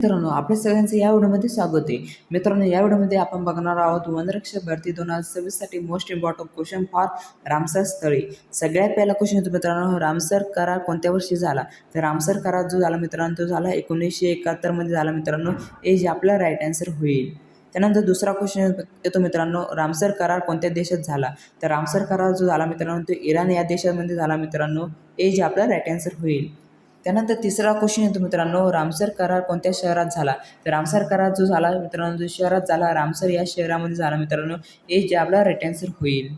मित्रांनो, आपल्या सगळ्यांचं या व्हिडिओमध्ये स्वागत आहे. मित्रांनो, या व्हिडिओमध्ये आपण बघणार आहोत वनरक्षक भरती 2026 साठी most important question for Ramsar स्थळे. सगळ्यात पहिला क्वेश्चन होतो मित्रांनो, रामसर करार कोणत्या वर्षी झाला? तर रामसर करार जो झाला मित्रांनो, तो झाला 1971 मध्ये झाला मित्रांनो. हे जे आपला राईट आन्सर होईल. त्यानंतर दुसरा क्वेश्चन येतो मित्रांनो, रामसर करार कोणत्या देशात झाला? तर रामसर करार जो झाला मित्रांनो, तो इराण या देशामध्ये झाला मित्रांनो. हे जे आपला राईट आन्सर होईल. त्यानंतर तिसरा क्वेश्चन येतो मित्रांनो, रामसर करार कोणत्या शहरात झाला? तर रामसर करार जो झाला मित्रांनो, जो शहरात झाला, रामसर या शहरामध्ये झाला मित्रांनो. हे जे आपला राईट आन्सर होईल.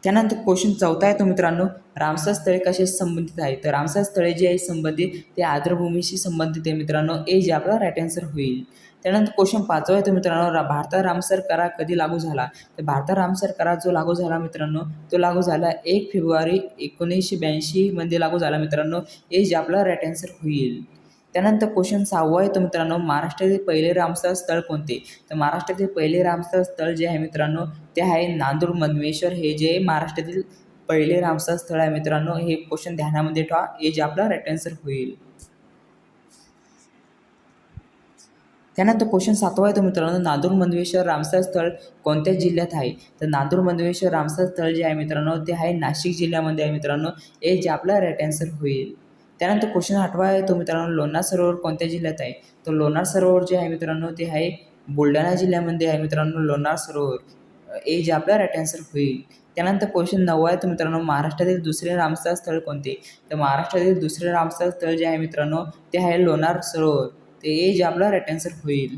त्यानंतर क्वेश्चन चौथा येतो मित्रांनो, रामसर स्थळे कशाशी संबंधित आहे? तर रामसर स्थळे जी आहे संबंधित ते आर्द्रभूमीशी संबंधित आहे मित्रांनो. हे जे आपला राईट आन्सर होईल. त्यानंतर क्वेश्चन पाचवा येतो मित्रांनो, भारतात रामसर करार कधी लागू झाला? तर भारतात रामसर करार जो लागू झाला मित्रांनो, तो लागू झाला 1 फेब्रुवारी 1982 मध्ये लागू झाला मित्रांनो. हे जे आपला राईट आन्सर होईल. त्यानंतर क्वेश्चन सहावा येतो मित्रांनो, महाराष्ट्रातील पहिले रामसर स्थळ कोणते? तर महाराष्ट्रातील पहिले रामसर स्थळ जे आहे मित्रांनो, ते आहे नांदूर मधमेश्वर. हे जे महाराष्ट्रातील पहिले रामसर स्थळ आहे मित्रांनो. हे क्वेश्चन ध्यानामध्ये ठेवा. हे जे आपला राईट आन्सर होईल. त्यानंतर क्वेश्चन सातवा येतो मित्रांनो, नांदूर मधमेश्वर रामसर स्थळ कोणत्या जिल्ह्यात आहे? तर नांदूर मधमेश्वर रामसर स्थळ जे आहे मित्रांनो, ते आहे नाशिक जिल्ह्यामध्ये आहे मित्रांनो. हे जे आपला राईट आन्सर होईल. त्यानंतर क्वेश्चन आठवा येतो मित्रांनो, लोणार सरोवर कोणत्या जिल्ह्यात आहे? तर लोणार सरोवर जे आहे मित्रांनो, ते आहे बुलढाणा जिल्ह्यामध्ये आहे मित्रांनो. लोणार सरोवर हे जे आपला राईट आन्सर होईल. त्यानंतर क्वेश्चन नववा येतो मित्रांनो, महाराष्ट्रातील दुसरे रामसर स्थळ कोणते? तर महाराष्ट्रातील दुसरे रामसर स्थळ जे आहे मित्रांनो, ते आहे लोणार सरोवर. ते हे जे आपला राईट आन्सर होईल.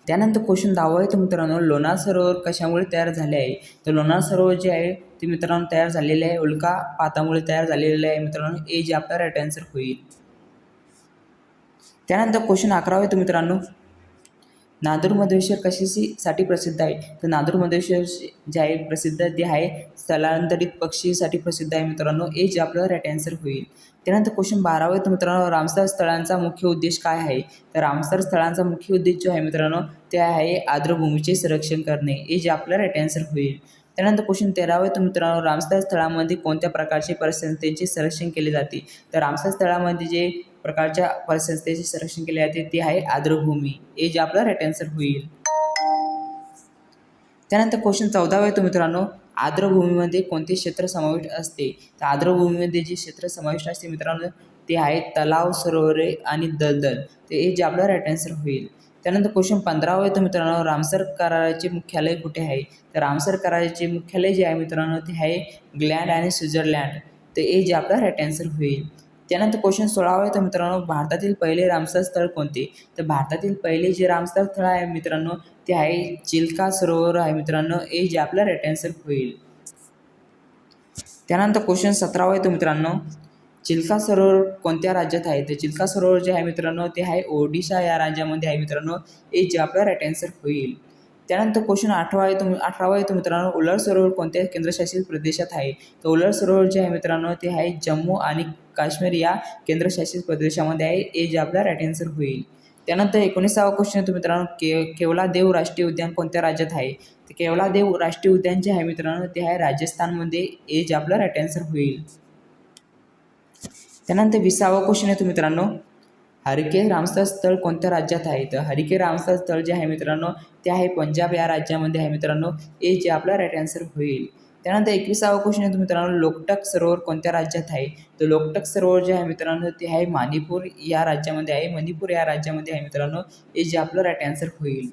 त्यानंतर क्वेश्चन 10वा येतो मित्रांनो, लोणार सरोवर कशामुळे तयार झाले आहे? तर लोणार सरोवर जे आहे ते मित्रांनो तयार झालेले आहे उल्कापातामुळे तयार झालेले आहे मित्रांनो. हे जे आपला राईट आन्सर होईल. त्यानंतर क्वेश्चन 11वा येतो मित्रांनो, नांदूर मधमेश्वर कशासाठी प्रसिद्ध आहे? तर नांदूर मधमेश्वर जे आहे प्रसिद्ध ते आहे स्थलांतरित पक्षीसाठी प्रसिद्ध आहे मित्रांनो. हे जे आपलं राईट आन्सर होईल. त्यानंतर क्वेश्चन 12वा येतो मित्रांनो, रामसर स्थळांचा मुख्य उद्देश काय आहे? तर रामसर स्थळांचा मुख्य उद्देश जो आहे मित्रांनो, ते आहे आर्द्रभूमीचे संरक्षण करणे. हे जे आपलं राईट आन्सर होईल. त्यानंतर क्वेश्चन 13वा येतो मित्रांनो, रामसर स्थळामध्ये कोणत्या प्रकारचे परिसंस्थेचे संरक्षण केले जाते? तर रामसर स्थळामध्ये जे प्रकारच्या परिसंस्थेचे संरक्षण केले जाते ते आहे आर्द्रभूमी. हे जे आपला राईट आन्सर होईल. त्यानंतर क्वेश्चन 14वा येतो मित्रांनो, आर्द्रभूमीमध्ये कोणते क्षेत्र समाविष्ट असते? तर आर्द्रभूमीमध्ये जे क्षेत्र समाविष्ट असते मित्रांनो, ते आहे तलाव, सरोवरे आणि दलदल. ते हे जे आपला राईट आन्सर होईल. त्यानंतर क्वेश्चन 15वा येतो मित्रांनो, रामसर कराराचे मुख्यालय कुठे आहे? तर रामसर कराराचे मुख्यालय जे आहे मित्रांनो, ते आहे ग्लँड आणि स्वित्झर्लंड. तर हे जे आपला राईट आन्सर होईल. त्यानंतर क्वेश्चन 16वा येतो मित्रांनो, भारतातील पहिले रामसर स्थळ कोणते? तर भारतातील पहिले जे रामसर स्थळ आहे मित्रांनो, ते आहे चिल्का सरोवर आहे मित्रांनो. हे जे आपला राईट आन्सर होईल. त्यानंतर क्वेश्चन 17वा येतो मित्रांनो, चिल्का सरोवर कोणत्या राज्यात आहे? तर चिल्का सरोवर जे आहे मित्रांनो, ते आहे ओडिशा या राज्यामध्ये आहे मित्रांनो. हे जे आपला राईट आन्सर होईल. त्यानंतर क्वेश्चन 18वा येतो मित्रांनो, उलर सरोवर कोणत्या केंद्रशासित प्रदेशात आहे? तर उलर सरोवर जे आहे मित्रांनो, ते आहे जम्मू आणि काश्मीर या केंद्रशासित प्रदेशामध्ये आहे. हे जे आपला राईट आन्सर होईल. त्यानंतर 19वा क्वेश्चन येतो मित्रांनो, केवलादेव राष्ट्रीय उद्यान कोणत्या राज्यात आहे? तर केवलादेव राष्ट्रीय उद्यान जे आहे मित्रांनो, ते आहे राजस्थानमध्ये. हे जे आपला राईट आन्सर होईल. त्यानंतर 20वा क्वेश्चन येतो मित्रांनो, हरिके रामसर स्थळ कोणत्या राज्यात आहे? तर हरिके रामसर स्थळ जे आहे मित्रांनो, ते आहे पंजाब या राज्यामध्ये आहे मित्रांनो. हे जे आपला राईट आन्सर होईल. त्यानंतर 21वा क्वेश्चन येतो मित्रांनो, लोकटक सरोवर कोणत्या राज्यात आहे? तर लोकटक सरोवर जे आहे मित्रांनो, ते आहे मणिपूर या राज्यामध्ये आहे. मणिपूर या राज्यामध्ये आहे मित्रांनो. हे जे आपलं राईट आन्सर होईल.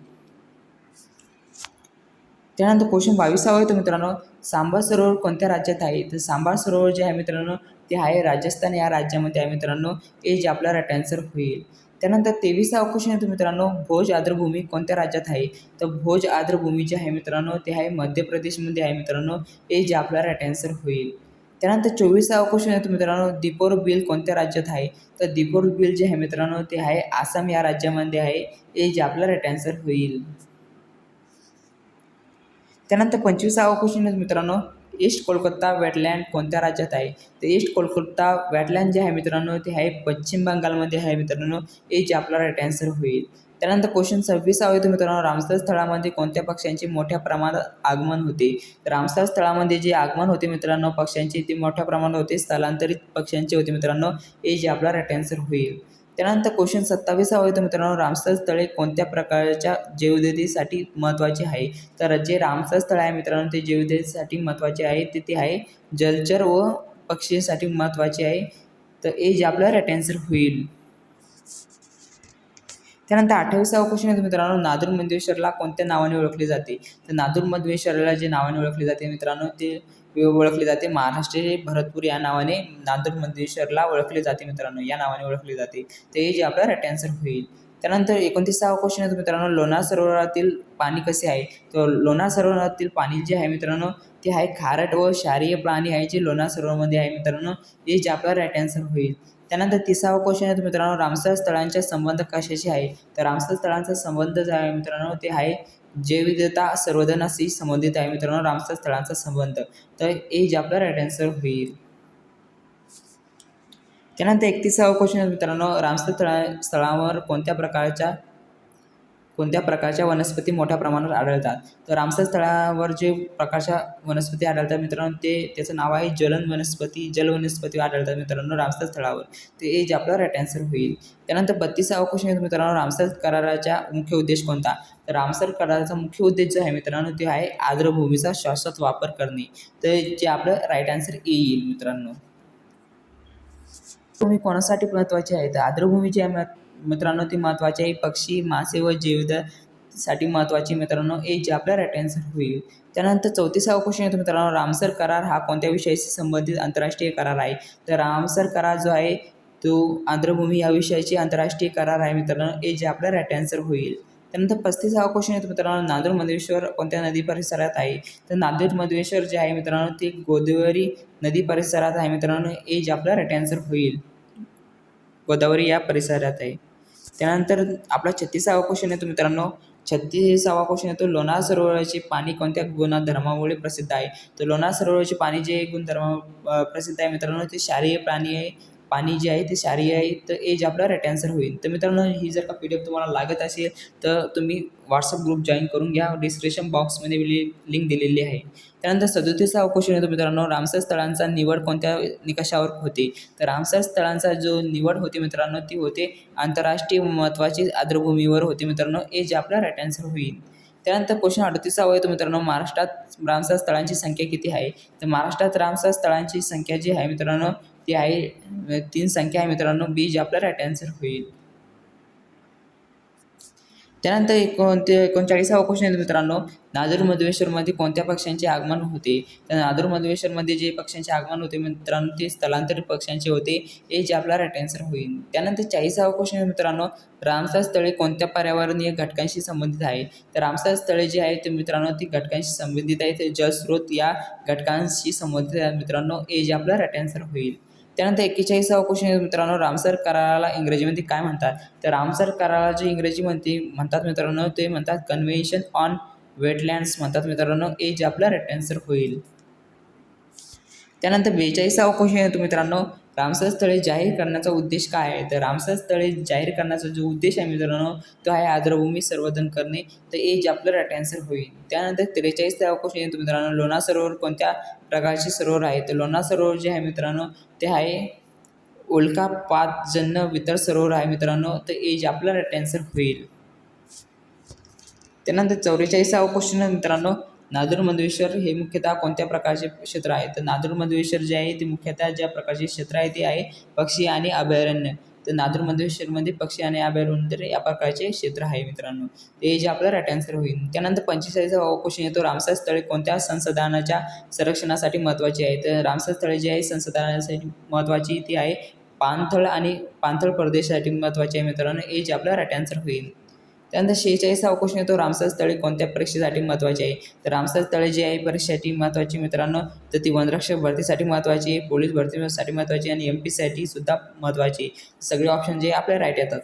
त्यानंतर क्वेश्चन 22वा येतो मित्रांनो, सांबर सरोवर कोणत्या राज्यात आहे? तर सांबर सरोवर जे आहे मित्रांनो, ते आहे राजस्थान या राज्यामध्ये आहे मित्रांनो. हे जे आपला राईट आन्सर होईल. त्यानंतर 23वा क्वेश्चन येतो मित्रांनो, भोज आर्द्रभूमी कोणत्या राज्यात आहे? तर भोज आर्द्रभूमी जे आहे मित्रांनो, ते आहे मध्य प्रदेशमध्ये आहे मित्रांनो. हे जे आपला राईट आन्सर होईल. त्यानंतर 24वा क्वेश्चन येतो मित्रांनो, दीपोर बिल कोणत्या राज्यात आहे? तर दीपोर बिल जे आहे मित्रांनो, ते आहे आसाम या राज्यामध्ये आहे. हे जे आपला राईट आन्सर होईल. त्यानंतर 25वा क्वेश्चन आहे मित्रांनो, ईस्ट कोलकाता वेटलँड कोणत्या राज्यात आहे? तर ईस्ट कोलकाता वेटलँड जे आहे मित्रांनो, ते आहे पश्चिम बंगालमध्ये आहे मित्रांनो. हे जे आपला राईट आन्सर होईल. त्यानंतर क्वेश्चन 26वा येतो मित्रांनो, रामसर स्थळामध्ये कोणत्या पक्ष्यांचे मोठ्या प्रमाणात आगमन होते? तर रामसर स्थळामध्ये जे आगमन होते मित्रांनो पक्ष्यांचे, ते मोठ्या प्रमाणात होते स्थलांतरित पक्ष्यांचे होते मित्रांनो. हे जे आपला राईट आन्सर होईल. त्यानंतर क्वेश्चन 27 येतो मित्रांनो, रामसर स्थळे कोणत्या प्रकारच्या जैवविविधतेसाठी महत्त्वाचे आहे? तर जे रामसर स्थळ आहे मित्रांनो ते जैवविविधतेसाठी महत्त्वाचे आहे. ते आहे जलचर व पक्षीसाठी महत्त्वाचे आहे. तर ए जे आपलं राईट आन्सर होईल. त्यानंतर 28वा क्वेश्चन येतो मित्रांनो, नादूर मधेश्वरला कोणत्या नावाने ओळखले जाते? तर नादूर मधेश्वरला जे नावाने ओळखले जाते मित्रांनो ते ओळखले जाते महाराष्ट्राचे भरतपूर या नावाने नादूर मधेश्वरला ओळखले जाते मित्रांनो, या नावाने ओळखले जाते. ते जे आपला राईट आन्सर होईल. त्यानंतर 29वा क्वेश्चन येतो मित्रांनो, लोणार सरोवरातील पाणी कसे आहे? तर लोणार सरोवरातील पाणी जे आहे मित्रांनो ते आहे खारट व क्षारीय पाणी आहे जे लोणार सरोवरामध्ये आहे मित्रांनो. हे जे आपला राईट आन्सर होईल. त्यानंतर 30वा क्वेश्चन आहे मित्रांनो, रामसर स्थळांचा संबंध कशाशी आहे? तर रामसर स्थळांचा संबंध जो आहे मित्रांनो ते आहे जैवविविधता संवर्धनाशी संबंधित आहे मित्रांनो रामसर स्थळांचा संबंध. तर ए जे आपला राईट आन्सर होईल. त्यानंतर 31वा क्वेश्चन आहे मित्रांनो, रामसर स्थळावर कोणत्या प्रकारच्या वनस्पती मोठ्या प्रमाणात आढळतात? तर रामसर स्थळावर जे प्रकारच्या वनस्पती आढळतात मित्रांनो त्याचं नाव आहे जलवनस्पती आढळतात मित्रांनो रामसर स्थळावर. ते जे आपला राईट आन्सर होईल. त्यानंतर 32वा क्वेश्चन आहे मित्रांनो, रामसर कराराचा मुख्य उद्देश कोणता? तर रामसर कराराचा मुख्य उद्देश जो आहे मित्रांनो ते आहे आर्द्रभूमीचा शाश्वत वापर करणे. तर जे आपलं राईट आन्सर येईल मित्रांनो. भूमी कोणासाठी महत्त्वाची आहे? तर आर्द्रभूमी जी आहे मित्रांनो ती महत्त्वाची आहे पक्षी, मासे व जैवविविधतेसाठी महत्त्वाची मित्रांनो. ए जे आपला राईट आन्सर होईल. त्यानंतर 34वा क्वेश्चन येतो मित्रांनो, रामसर करार हा कोणत्या विषयाशी संबंधित आंतरराष्ट्रीय करार आहे? तर रामसर करार जो आहे तो आर्द्रभूमी या विषयाची आंतरराष्ट्रीय करार आहे मित्रांनो. ए जे आपला राईट आन्सर होईल. त्यानंतर 35वा क्वेश्चन येतो मित्रांनो, नादूर मधेश्वर कोणत्या नदी परिसरात आहे? तर नादूर मधेश्वर जे आहे मित्रांनो ते गोदावरी नदी परिसरात आहे मित्रांनो. ए जे आपला राईट आन्सर होईल. गोदावरी या परिसरात आहे. त्यानंतर आपला 36वा क्वेश्चन येतो मित्रांनो, 36वा क्वेश्चन येतो, लोणार सरोवराचे पाणी कोणत्या गुणधर्मामुळे प्रसिद्ध आहे? तर लोणार सरोवराचे पाणी जे गुणधर्म प्रसिद्ध आहे मित्रांनो ते क्षारीय पाणी जे आहे ते क्षारीय आहे. तर ए जे आपला राईट आन्सर होईल. तर मित्रांनो ही जर का PDF तुम्हाला लागत असेल तर तुम्ही व्हॉट्सअप ग्रुप जॉईन करून घ्या. डिस्क्रिप्शन बॉक्समध्ये लिंक दिलेली आहे. त्यानंतर 37वा क्वेश्चन येतो मित्रांनो, रामसर स्थळांचा निवड कोणत्या निकषावर होते? तर रामसर स्थळांचा जो निवड होते मित्रांनो ती होते आंतरराष्ट्रीय महत्त्वाची आर्द्रभूमीवर होते मित्रांनो. ए जे आपला राईट आन्सर होईल. त्यानंतर क्वेश्चन 38वा येतो मित्रांनो, महाराष्ट्रात रामसर स्थळांची संख्या किती आहे? तर महाराष्ट्रात रामसर स्थळांची संख्या जी आहे मित्रांनो ती आहे 3 संख्या आहे मित्रांनो. बी जे आपला राईट आन्सर होईल. त्यानंतर 39वा क्वेश्चन येतो मित्रांनो, नादूर मधेश्वरमध्ये कोणत्या पक्ष्यांचे आगमन होते? तर नादूर मधेश्वरमध्ये जे पक्ष्यांचे आगमन होते मित्रांनो ते स्थलांतरित पक्ष्यांचे होते. ए जे आपला राईट आन्सर होईल. त्यानंतर 40वा क्वेश्चन मित्रांनो, रामसर स्थळे कोणत्या पर्यावरणीय घटकांशी संबंधित आहे? तर रामसर स्थळे जी आहेत ते मित्रांनो ती घटकांशी संबंधित आहेत. जलस्रोत या घटकांशी संबंधित आहेत मित्रांनो. ए जे आपला राईट आन्सर होईल. त्यानंतर 41वा क्वेश्चन मित्रांनो, रामसर कराराला इंग्रजीमध्ये काय म्हणतात? तर रामसर कराराला जे इंग्रजीमध्ये म्हणतात मित्रांनो ते म्हणतात कन्व्हेन्शन ऑन वेटलँड्स म्हणतात मित्रांनो. ए जे आपला राईट आन्सर होईल. त्यानंतर 42वा क्वेश्चन येतो मित्रांनो, रामसर स्थळे जाहीर करण्याचा उद्देश काय आहे? तर रामसर स्थळे जाहीर करण्याचा जो उद्देश आहे मित्रांनो तो आहे आर्द्रभूमी संवर्धन करणे. तर ए जे आपलं राईट आन्सर होईल. त्यानंतर 43वा क्वेश्चन येतो मित्रांनो, लोणार सरोवर कोणत्या प्रकारचे सरोवर आहे? तर लोणार सरोवर जे आहे मित्रांनो ते आहे उल्कापातजन्य वितर सरोवर आहे मित्रांनो. तर ए जे आपलं राईट आन्सर होईल. त्यानंतर 44वा क्वेश्चन मित्रांनो, नादूर मधेश्वर हे मुख्यतः कोणत्या प्रकारचे क्षेत्र आहे? तर नादूर मधेश्वर जे आहे ते मुख्यतः ज्या प्रकारचे क्षेत्र आहे ते आहे पक्षी आणि अभयारण्य. तर नादूर मधेश्वरमध्ये पक्षी आणि अभयारण्य या प्रकारचे क्षेत्र आहे मित्रांनो. ते जे आपलं राईट आन्सर होईल. त्यानंतर 45वा क्वेश्चन येतो, रामसर स्थळे कोणत्या संसाधनाच्या संरक्षणासाठी महत्त्वाची आहे? तर रामसर स्थळे जी आहे संसाधनासाठी महत्त्वाची ती आहे पाणथळ प्रदेशासाठी महत्त्वाची आहे मित्रांनो. ए जे आपला राईट आन्सर होईल. त्यानंतर 46वा क्वेश्चन येतो, रामसर स्थळे कोणत्या परीक्षेसाठी महत्त्वाची आहे? तर रामसर स्थळे जी आहे परीक्षेसाठी महत्त्वाची मित्रांनो तर ती वनरक्षक भरतीसाठी महत्त्वाची आहे, पोलीस भरतीसाठी महत्त्वाची आणि MP सुद्धा महत्त्वाची. सगळे ऑप्शन जे आपल्या राईट येतात.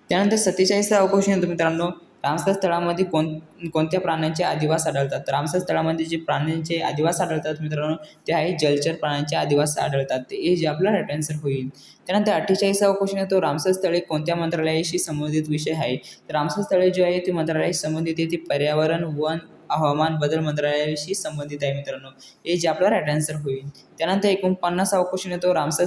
त्यानंतर 47वा क्वेश्चन येतो मित्रांनो, रामसर स्थळामध्ये कोणत्या प्राण्यांचे अधिवास आढळतात? तर रामसर स्थळामध्ये जे प्राण्यांचे अधिवास आढळतात मित्रांनो ते आहे जलचर प्राण्यांचे अधिवास आढळतात. ते जे आपला राईट आन्सर होईल. त्यानंतर 48वा क्वेश्चन येतो, रामसर स्थळे कोणत्या मंत्रालयाशी संबंधित विषय आहे? तर रामसर स्थळे जे आहे ते मंत्रालयाशी संबंधित आहे ते पर्यावरण, वन, हवामान बदल मंत्रालयाशी संबंधित आहे मित्रांनो. हे जे आपलं राईट आन्सर होईल. त्यानंतर 49वा क्वेश्चन येतो, रामसर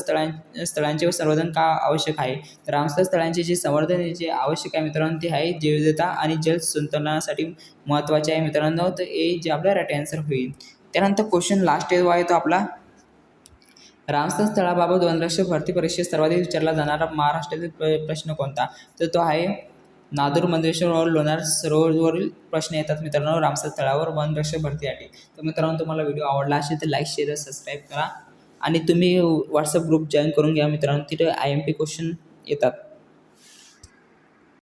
स्थळांचे संवर्धन का आवश्यक आहे. तर रामसर स्थळांचे जे संवर्धन जे आवश्यक आहे मित्रांनो ते आहे जैवविविधता आणि जल संतुलनासाठी महत्त्वाचे आहे मित्रांनो. तर हे जे आपलं राईट आन्सर होईल. त्यानंतर क्वेश्चन लास्ट येतो आपला, रामसर स्थळाबाबत वनरक्षक भरती परीक्षेत सर्वाधिक विचारला जाणारा महाराष्ट्रातील प्रश्न कोणता. तर तो आहे नादूर मंदवेश्वर और लोणार सरोवरवरील प्रश्न येतात मित्रांनो रामसर स्थळावर वनरक्षक भरतीसाठी. तर मित्रांनो तुम्हाला व्हिडिओ आवडला असेल तर लाईक शेअर सबस्क्राईब करा आणि तुम्ही व्हॉट्सअप ग्रुप जॉईन करून घ्या मित्रांनो. तिथे IMP क्वेश्चन येतात.